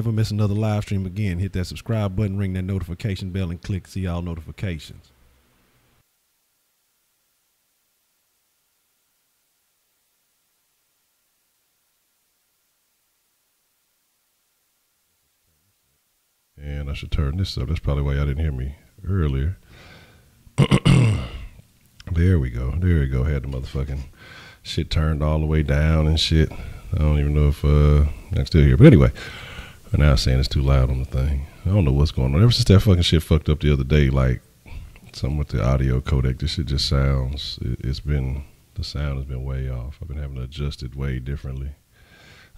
never miss another live stream again, hit that subscribe button, ring that notification bell, and click see all notifications. And I should turn this up. That's probably why y'all didn't hear me earlier. There we go. There we go. Had the motherfucking shit turned all the way down and shit. I don't even know if I'm still here. But anyway, now I'm saying it's too loud on the thing. I don't know what's going on. Ever since that fucking shit fucked up the other day, like something with the audio codec, this shit just sounds, the sound has been way off. I've been having to adjust it way differently.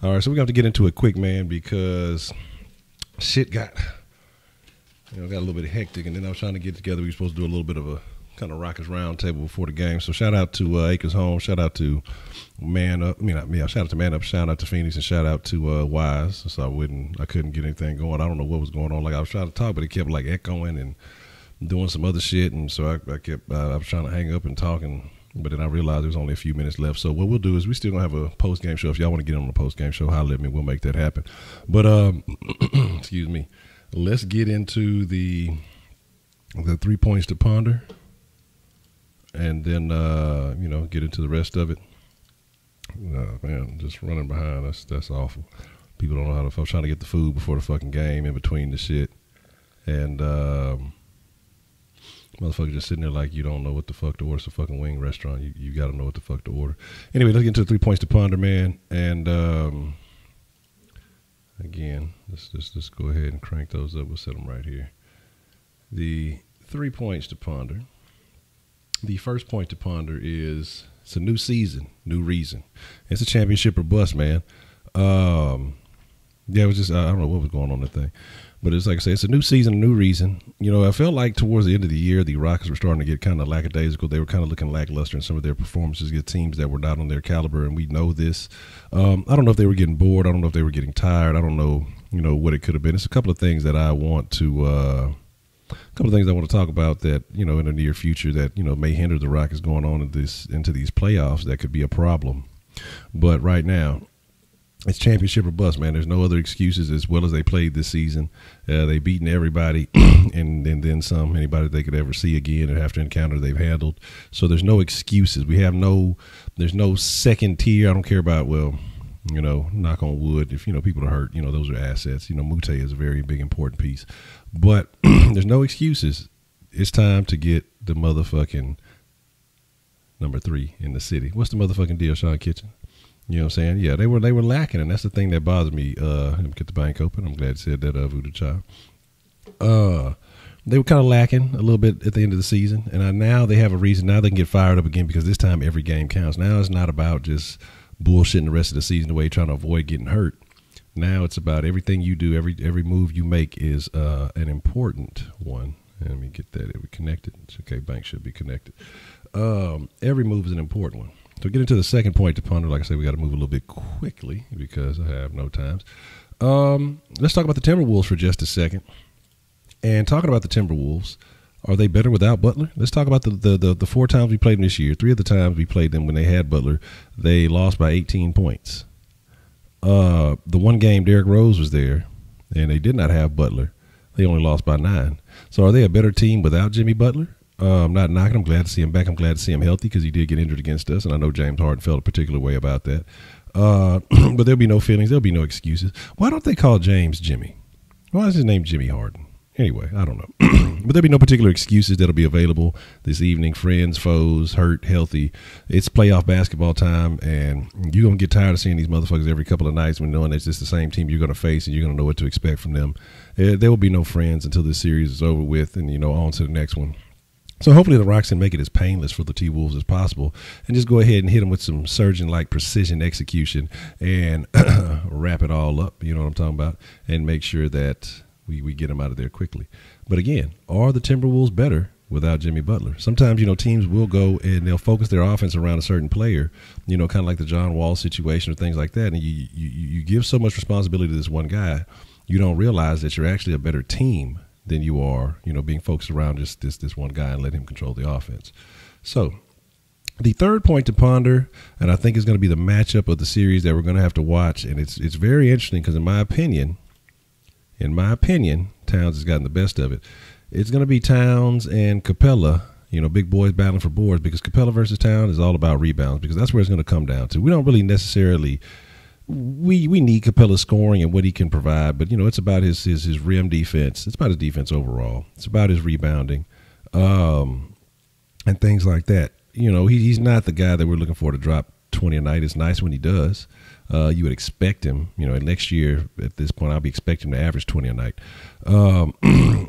All right, so we're going to have to get into it quick, man, because shit got a little bit hectic, and then I was trying to get together. We were supposed to do a little bit of a kind of Rockers round table before the game. So shout out to Acres Home, shout out to Man Up. Shout out to Man Up, shout out to Phoenix, and shout out to Wise. So I couldn't get anything going. I don't know what was going on. Like I was trying to talk, but it kept like echoing and doing some other shit, and so I was trying to hang up and talking, but then I realized there was only a few minutes left. So what we'll do is we still gonna have a post game show. If y'all want to get on the post game show, holler at me. We'll make that happen. But excuse me. Let's get into the 3 points to ponder, and then get into the rest of it. Man, just running behind, that's awful. People don't know how to. I was trying to get the food before the fucking game, in between the shit, and motherfucker just sitting there like you don't know what the fuck to order. It's a fucking wing restaurant. You got to know what the fuck to order. Anyway, let's get into the 3 points to ponder, man, and again, let's go ahead and crank those up. We'll set them right here. The 3 points to ponder. The first point to ponder is it's a new season, new reason. It's a championship or bust, man. It was just, I don't know what was going on that thing. But it's like I say, it's a new season, a new reason. I felt like towards the end of the year, the Rockets were starting to get kind of lackadaisical. They were kind of looking lackluster in some of their performances against teams that were not on their caliber, and we know this. I don't know if they were getting bored. I don't know if they were getting tired. I don't know, what it could have been. It's a couple of things that I want to talk about that, in the near future that, may hinder the Rockets going on into these playoffs. That could be a problem. But right now, it's championship or bust, man. There's no other excuses. As well as they played this season, they've beaten everybody and then some. Anybody they could ever see again or have to encounter, they've handled. So there's no excuses. There's no second tier. I don't care about, knock on wood, if people are hurt, those are assets. Muthaf is a very big important piece, but there's no excuses. It's time to get the motherfucking number 3 in the city. What's the motherfucking deal, Sean Kitchen? You know what I'm saying? Yeah, they were lacking, and that's the thing that bothers me. Let me get the bank open. I'm glad you said that, Voodoo Child. They were kind of lacking a little bit at the end of the season, and now they have a reason. Now they can get fired up again because this time every game counts. Now it's not about just bullshitting the rest of the season the way you're trying to avoid getting hurt. Now it's about everything you do, every move you make is an important one. And let me get that. Are we connected? It's okay, bank should be connected. Every move is an important one. So get into the second point to ponder. Like I said, we got to move a little bit quickly because I have no times. Let's talk about the Timberwolves for just a second. And talking about the Timberwolves, are they better without Butler? Let's talk about the 4 times we played them this year. 3 of the times we played them when they had Butler, they lost by 18 points. The one game Derrick Rose was there, and they did not have Butler. They only lost by 9. So are they a better team without Jimmy Butler? I'm not knocking. I'm glad to see him back. I'm glad to see him healthy because he did get injured against us, and I know James Harden felt a particular way about that. But there'll be no feelings. There'll be no excuses. Why don't they call James Jimmy? Why is his name Jimmy Harden? Anyway, I don't know. But there'll be no particular excuses that'll be available this evening. Friends, foes, hurt, healthy. It's playoff basketball time, and you're going to get tired of seeing these motherfuckers every couple of nights when knowing it's just the same team you're going to face, and you're going to know what to expect from them. There will be no friends until this series is over with and, on to the next one. So hopefully the Rocks can make it as painless for the T-Wolves as possible and just go ahead and hit them with some surgeon-like precision execution and wrap it all up, you know what I'm talking about, and make sure that we get them out of there quickly. But again, are the Timberwolves better without Jimmy Butler? Sometimes, teams will go and they'll focus their offense around a certain player, kind of like the John Wall situation or things like that, and you give so much responsibility to this one guy, you don't realize that you're actually a better team than you are, being focused around just this one guy and let him control the offense. So the third point to ponder, and I think is going to be the matchup of the series that we're going to have to watch, and it's very interesting because in my opinion, in my opinion, Towns has gotten the best of it. It's going to be Towns and Capella, big boys battling for boards, because Capella versus Towns is all about rebounds, because that's where it's going to come down to. We don't really necessarily we need Capella's scoring and what he can provide, but it's about his rim defense. It's about his defense overall. It's about his rebounding, and things like that. He's not the guy that we're looking for to drop 20 a night. It's nice when he does. You would expect him, next year at this point, I'll be expecting him to average 20 a night.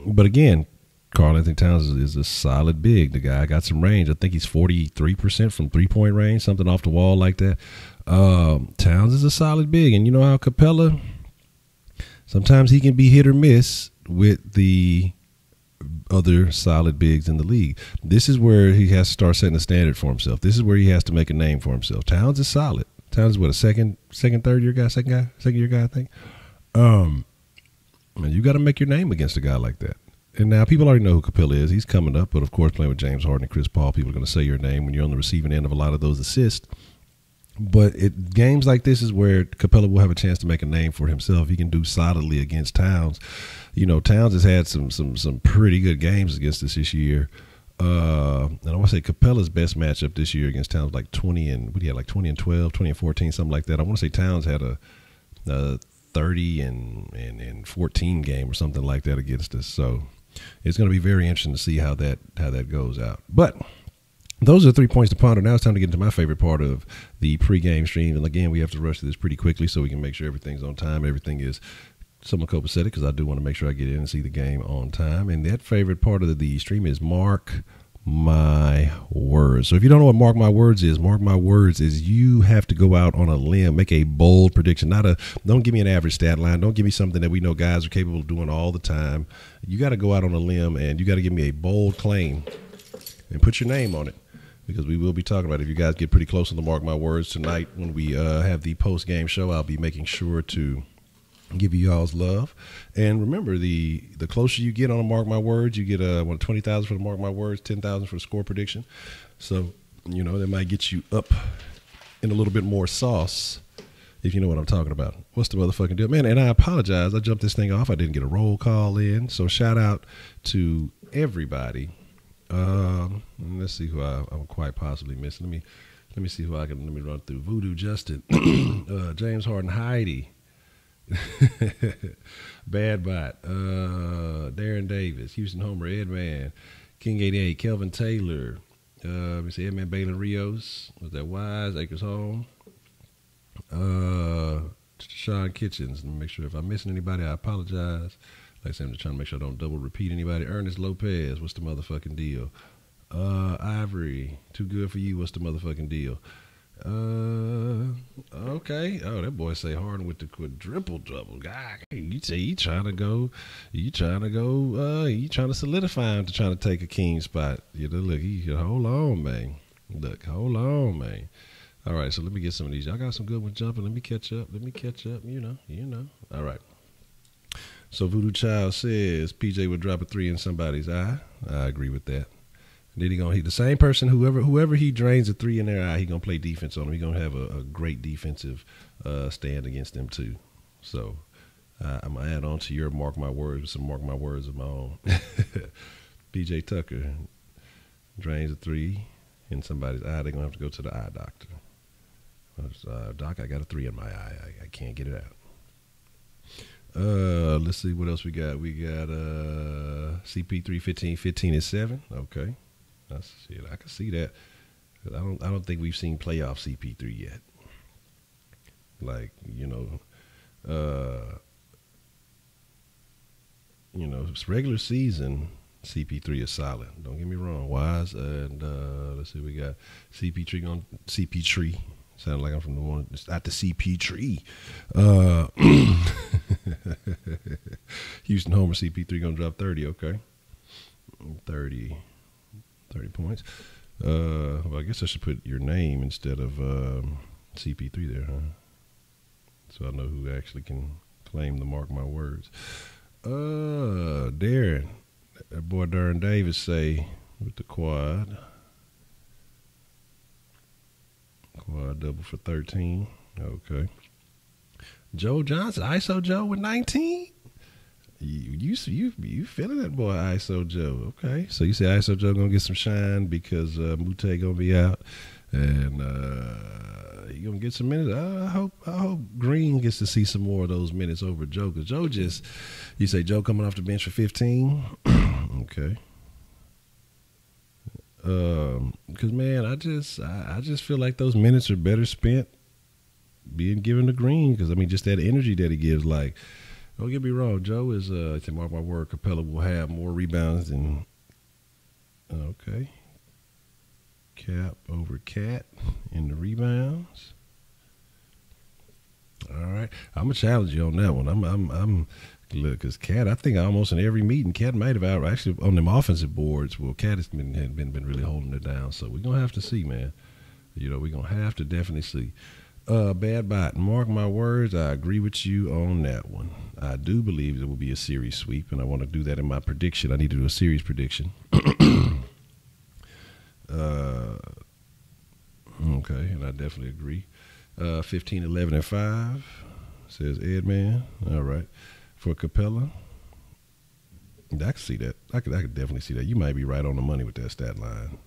But again, Karl-Anthony Towns is a solid big. The guy got some range. I think he's 43% from 3-point range, something off the wall like that. Towns is a solid big. And you know how Capella, sometimes he can be hit or miss with the other solid bigs in the league. This is where he has to start setting a standard for himself. This is where he has to make a name for himself. Towns is solid. Towns is what, a second, third year guy, second year guy, I think. And you got to make your name against a guy like that. And now people already know who Capella is. He's coming up, but of course playing with James Harden and Chris Paul, people are going to say your name when you're on the receiving end of a lot of those assists. But games like this is where Capella will have a chance to make a name for himself. He can do solidly against Towns. Towns has had some pretty good games against us this year. And I want to say Capella's best matchup this year against Towns like 20 and 12, 20 and 14, something like that. I want to say Towns had a 30 and 14 game or something like that against us. So it's going to be very interesting to see how that goes out. But those are 3 points to ponder. Now it's time to get into my favorite part of the pregame stream. And again, we have to rush through this pretty quickly so we can make sure everything's on time. Everything is somewhat copacetic, because I do want to make sure I get in and see the game on time. And that favorite part of the stream is Mark My Words. So if you don't know what Mark My Words is you have to go out on a limb, make a bold prediction. Don't give me an average stat line. Don't give me something that we know guys are capable of doing all the time. You got to go out on a limb and you got to give me a bold claim and put your name on it, because we will be talking about it. If you guys get pretty close on the Mark My Words tonight when we have the post-game show, I'll be making sure to give you y'all's love. And remember, the closer you get on a Mark My Words, you get 20,000 for the Mark My Words, 10,000 for the score prediction. So that might get you up in a little bit more sauce, if you know what I'm talking about. What's the motherfucking deal, man? And I apologize, I jumped this thing off. I didn't get a roll call in, so shout out to everybody. Let's see who I'm quite possibly missing. Let me see who let me run through. Voodoo Justin, James Harden, Heidi, Bad Bot, Darren Davis, Houston Homer, Edman, King 88, Kelvin Taylor, let me see, Edman Balin Rios, was that Wise, Acres Home, Sean Kitchens. Let me make sure if I'm missing anybody, I apologize. Like I said, I'm just trying to make sure I don't double repeat anybody. Ernest Lopez, what's the motherfucking deal? Ivory, too good for you, what's the motherfucking deal? Okay. Oh, that boy say Harden with the quadruple double. God, you say you trying to solidify him to try to take a king spot. Look, hold on, man. All right, so let me get some of these. Y'all got some good ones jumping. Let me catch up. You know. All right. So Voodoo Child says PJ would drop a 3 in somebody's eye. I agree with that. Then he the same person, whoever he drains a 3 in their eye, he gonna play defense on him. He gonna have a great defensive stand against them too. So I'm gonna add on to your Mark My Words with some Mark My Words of my own. PJ Tucker drains a 3 in somebody's eye. They're gonna have to go to the eye doctor. Doc, I got a 3 in my eye. I can't get it out. Let's see what else we got. We got CP3 15 is 7. Okay. That's it. I can see that. I don't think we've seen playoff CP3 yet. Like, it's regular season CP3 is solid. Don't get me wrong. Wise and let's see, we got CP3 Sound like I'm from the one at the CP tree. Houston Homer CP3 gonna drop 30. Okay, 30 points. Well, I guess I should put your name instead of CP3 there, huh? So I know who actually can claim the Mark My Words. Darren, that boy Darren Davis say with the quad double for 13. Okay. Joe Johnson, ISO Joe with 19. You feeling that boy, ISO Joe? Okay, so you say ISO Joe gonna get some shine because Muthaf gonna be out, and he gonna get some minutes. I hope Green gets to see some more of those minutes over Joe, because Joe you say Joe coming off the bench for 15. Okay. Because man, I just feel like those minutes are better spent being given to Green, because I mean just that energy that he gives. Like, don't get me wrong, Joe is to mark my word, Capella will have more rebounds than okay. Cap over Cat in the rebounds. All right, I'm gonna challenge you on that one. I'm look, because Cat, I think almost in every meeting, Cat might have actually on them offensive boards. Well, Cat has been really holding it down. So we're gonna have to see, man. You know, we're gonna have to definitely see. Bad Bot, mark my words, I agree with you on that one. I do believe it will be a series sweep, and I want to do that in my prediction. I need to do a series prediction. Okay, and I definitely agree. 15, 11, and 5, says Edman. All right. For Capella, I can see that. I could definitely see that. You might be right on the money with that stat line,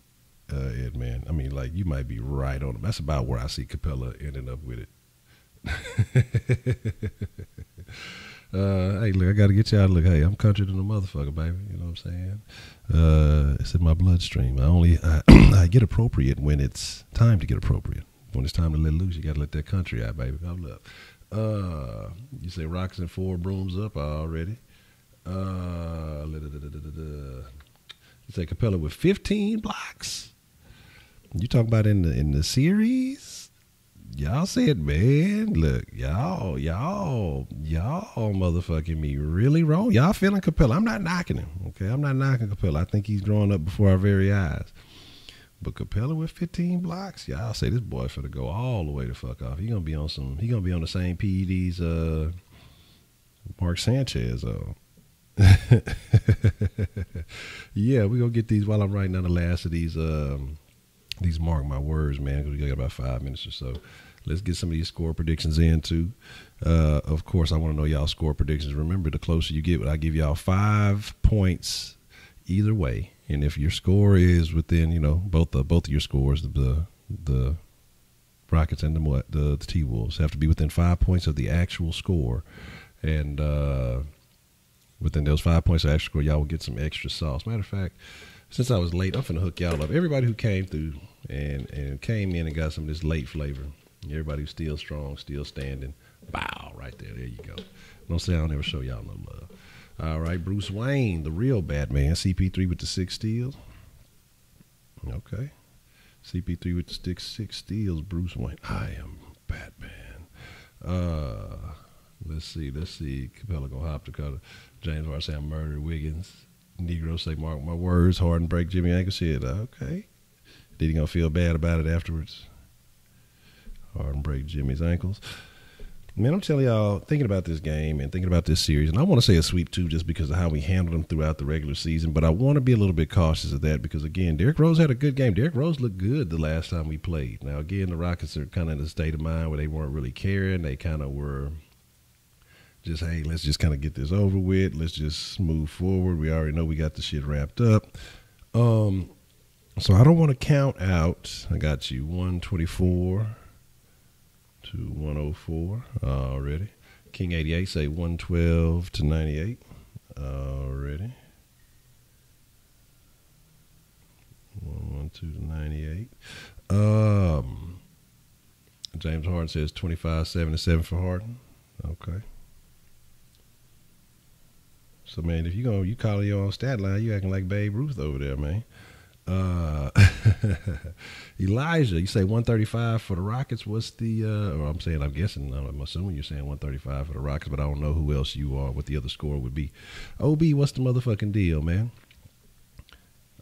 Edman. I mean, like, you might be right on it. That's about where I see Capella ending up with it. Hey, look, I got to get you out. Look, hey, I'm country than a motherfucker, baby. You know what I'm saying? It's in my bloodstream. I get appropriate when it's time to get appropriate. When it's time to let loose, you got to let that country out, baby. Hold up. You say Rocks and 4 brooms up already. You say Capella with 15 blocks. You talking about in the series? Y'all said, man, look, y'all motherfucking me really wrong. Y'all feeling Capella. I'm not knocking him, okay? I'm not knocking Capella. I think he's growing up before our very eyes. But Capella with 15 blocks, y'all say this boy finna go all the way the fuck off. He gonna be on the same PEDs Mark Sanchez on. Yeah, we gonna get these while I'm writing down the last of these mark my words, man, because we got about 5 minutes or so. Let's get some of these score predictions in too. Of course, I want to know y'all score predictions. Remember, the closer you get, I give y'all 5 points either way. And if your score is within, you know, both of your scores, the Rockets and the T-Wolves have to be within 5 points of the actual score. And within those 5 points of the actual score, y'all will get some extra sauce. Matter of fact, since I was late, I'm finna hook y'all up. Everybody who came through and came in and got some of this late flavor, everybody who's still strong, still standing, bow, right there. There you go. Don't say I don't ever show y'all no love. All right, Bruce Wayne, the real Batman. CP3 with the 6 steals. Okay. CP3 with the 6 steals, Bruce Wayne. I am Batman. Let's see. Capella gonna hop to color. James Harden say I'm murdered Wiggins. Negro say mark my words. Harden break Jimmy ankle. Shit, okay. Did he gonna feel bad about it afterwards? Harden break Jimmy's ankles. Man, I'm telling y'all, thinking about this game and thinking about this series, and I want to say a sweep too just because of how we handled them throughout the regular season, but I want to be a little bit cautious of that because, again, Derrick Rose had a good game. Derrick Rose looked good the last time we played. Now, again, the Rockets are kind of in a state of mind where they weren't really caring. They kind of were just, hey, let's just kind of get this over with. Let's just move forward. We already know we got the shit wrapped up. So I don't want to count out. I got you 124 to 104 already. King 88 say 112 to 98 already. 112 to 98. James Harden says 25-77 for Harden. Okay. So man, if you calling your own stat line, you acting like Babe Ruth over there, man. Elijah, you say 135 for the Rockets. What's the I'm assuming you're saying 135 for the Rockets, but I don't know who else you are, what the other score would be. OB, what's the motherfucking deal, man?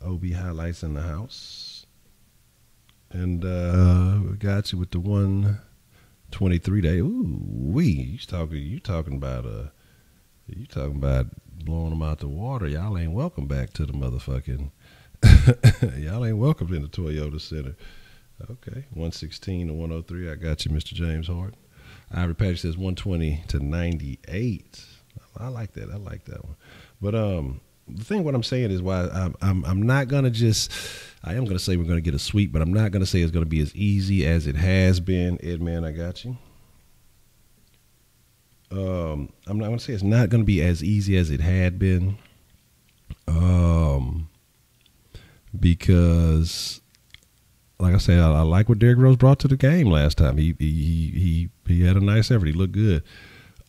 OB highlights in the house. And we got you with the 123 day. Ooh, you talking about blowing them out the water. Y'all ain't welcome back to the motherfucking y'all ain't welcome in the Toyota Center. Okay, 116 to 103. I got you, Mr. James Harden. Ivory Patrick says 120 to 98. I like that. I like that one. But the thing, what I'm saying is why I'm not gonna just. I am gonna say we're gonna get a sweep, but I'm not gonna say it's gonna be as easy as it has been. Ed, man, I got you. I'm not gonna say it's not gonna be as easy as it had been. Because, like I said, I like what Derrick Rose brought to the game last time. He had a nice effort. He looked good.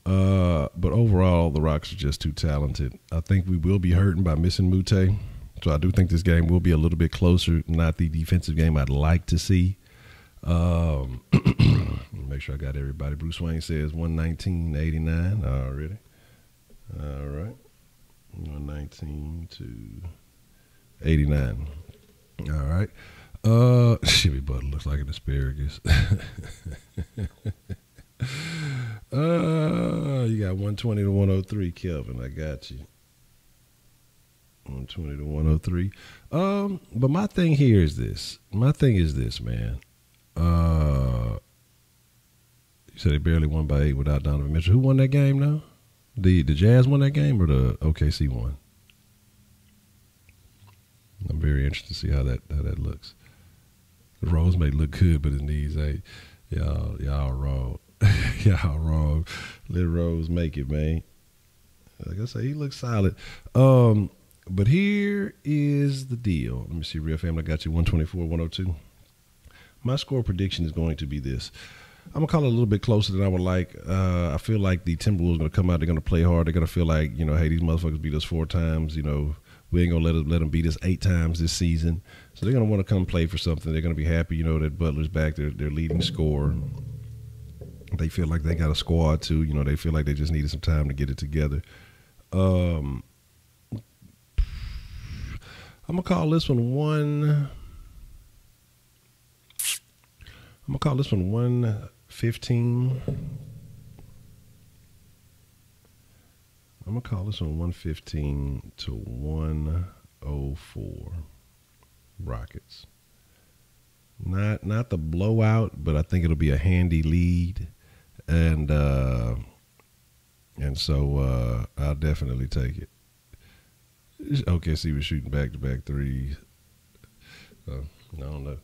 But overall, the Rockets are just too talented. I think we will be hurting by missing Muthaf. So I do think this game will be a little bit closer, not the defensive game I'd like to see. Make sure I got everybody. Bruce Wayne says 119-89 already. All right. 119 to 89. All right. Shibby Butler looks like an asparagus. You got 120 to 103, Kelvin. I got you. 120 to 103. But my thing here is this. My thing is this, man. You said they barely won by 8 without Donovan Mitchell. Who won that game now? The Jazz won that game or the OKC won? I'm very interested to see how that looks. The Rose may look good, but his knees ain't. Y'all wrong. Y'all wrong. Let Rose make it, man. Like I say, he looks solid. But here is the deal. Let me see, Real Family. I got you 124, 102. My score prediction is going to be this. I'm going to call it a little bit closer than I would like. I feel like the Timberwolves are going to come out. They're going to play hard. They're going to feel like, hey, these motherfuckers beat us 4 times. We ain't going to let them beat us 8 times this season. So they're going to want to come play for something. They're going to be happy, that Butler's back. Their leading scorer. They feel like they got a squad, too. They feel like they just needed some time to get it together. I'm going to call this one 115. I'm going to call this one 115 to 104 Rockets. Not the blowout, but I think it'll be a handy lead. And so I'll definitely take it. Okay, see, we're shooting back-to-back threes. I don't know.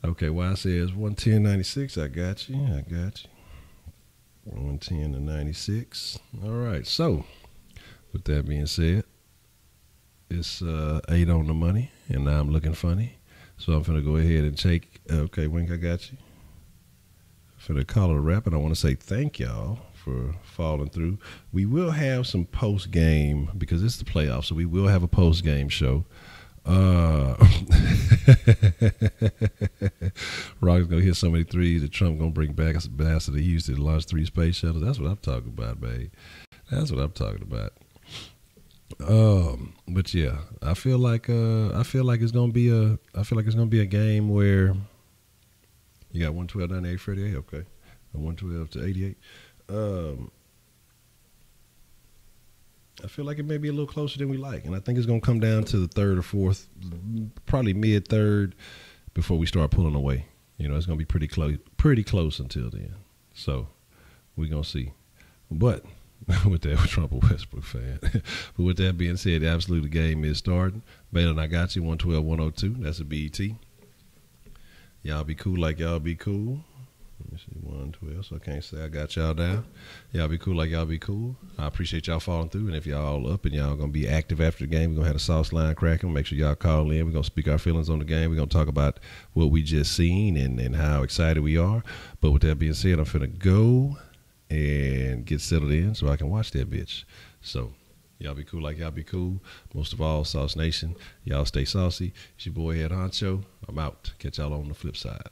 Okay, Y says 110-96. I got you. 110 to 96. All right, so with that being said, it's 8 on the money, and now I'm looking funny. So I'm going to go ahead and take, okay, Wink, I got you. For the call it a wrap, and I want to say thank y'all for following through. We will have some post-game, because it's the playoffs, so we will have a post-game show. Rock's going to hit so many threes that Trump going to bring back a bastard to Houston to launch 3 space shuttles. That's what I'm talking about, babe. That's what I'm talking about. But yeah, I feel like it's gonna be a game where you got 112 98 38, okay, 112 to 88. I feel like it may be a little closer than we like, and I think it's gonna come down to the 3rd or 4th, probably mid 3rd, before we start pulling away. It's gonna be pretty close until then. So we're gonna see, but. With that, Trump a Westbrook fan. But with that being said, absolutely the game is starting. Baylor and I got you, 112, 102. That's a BET. Y'all be cool like y'all be cool. Let me see, 112, so I can't say I got y'all down. Y'all be cool like y'all be cool. I appreciate y'all following through, and if y'all up and y'all going to be active after the game, we're going to have a sauce line cracking. Make sure y'all call in. We're going to speak our feelings on the game. We're going to talk about what we just seen and how excited we are. But with that being said, I'm finna go and get settled in so I can watch that bitch. So y'all be cool like y'all be cool. Most of all, Sauce Nation, y'all stay saucy. It's your boy Head Honcho. I'm out. Catch y'all on the flip side.